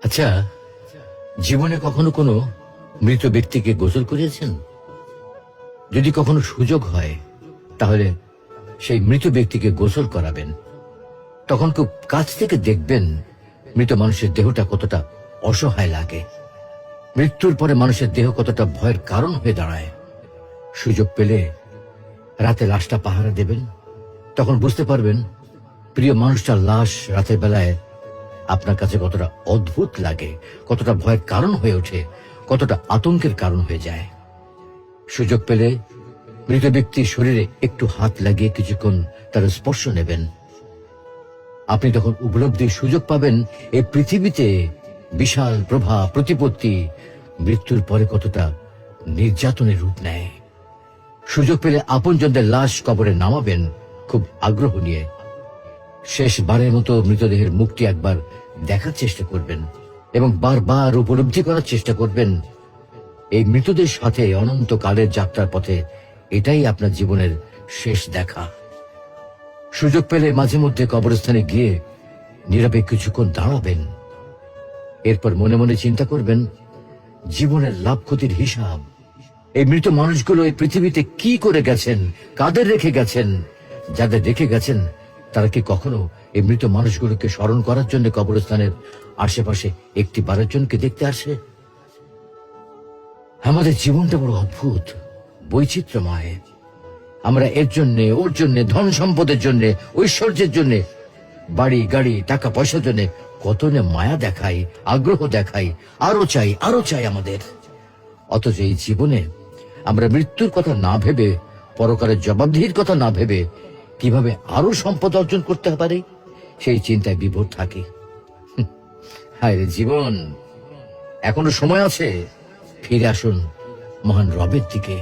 আচ্ছা, জীবনে কখনো কোনো মৃত ব্যক্তিকে গোসল করিয়েছেন? যদি কখনো সুযোগ হয় তাহলে সেই মৃত ব্যক্তিকে গোসল করাবেন। তখন খুব কাছ থেকে দেখবেন মৃত মানুষের দেহটা কতটা অসহায় লাগে, মৃত্যুর পরে মানুষের দেহ কতটা ভয়ের কারণ হয়ে দাঁড়ায়। সুযোগ পেলে রাতে লাশটা পাহারা দেবেন, তখন বুঝতে পারবেন প্রিয় মানুষটার লাশ রাতের বেলায় আপনার কাছে কতটা অদ্ভুত লাগে, কতটা ভয়ের কারণ হয়ে ওঠে, কতটা আতঙ্কের কারণ হয়ে যায়। সুযোগ পেলে মৃত ব্যক্তির শরীরে একটু হাত লাগিয়ে কিছুক্ষণ তার স্পর্শ নেবেন। আপনি তখন উপলব্ধির সুযোগ পাবেন এই পৃথিবীতে বিশাল প্রভাব প্রতিপত্তি মৃত্যুর পরে কতটা নির্যাতনের রূপ নেয়। সুযোগ পেলে আপনজনদের লাশ কবরে নামাবেন খুব আগ্রহ নিয়ে। শেষবারের মতো মৃতদেহের মুখটি একবার দেখার চেষ্টা করবেন এবং বারবার উপলব্ধি করার চেষ্টা করবেন এই মৃতদের সাথে অনন্তকালের যাত্রার পথে এটাই আপনার জীবনের শেষ দেখা। সুযোগ পেলে মাঝে মধ্যে কবরস্থানে গিয়ে নীরবে কিছুক্ষণ দাঁড়াবেন। এরপর মনে মনে চিন্তা করবেন জীবনের লাভ ক্ষতির হিসাব। এই মৃত মানুষগুলো এই পৃথিবীতে কি করে গেছেন, কাদের রেখে গেছেন। যাদের রেখে গেছেন তারা কি কখনো এই মৃত মানুষগুলোকে স্মরণ করার জন্য কবরস্থানের আশেপাশে একটি বারের জনকে দেখতে আসে? আমাদের জীবনটা বড় অদ্ভুত, বৈচিত্র্যময়। আমরা এর জন্য ওর জন্য, ধন সম্পদের জন্য, ঐশ্বর্যের জন্য, বাড়ি গাড়ি টাকা পয়সার জন্য কত না মায়া দেখাই, আগ্রহ দেখাই, আরো চাই আরো চাই আমাদের। অথচ এই জীবনে আমরা মৃত্যুর কথা না ভেবে, পরকালের জবাবদিহির কথা না ভেবে কিভাবে আরো সম্পদ অর্জন করতে পারি সেই চিন্তায় বিভোর থাকি। হায় রে জীবন, এখনো সময় আছে, ফিরে আসুন মহান রবের দিকে।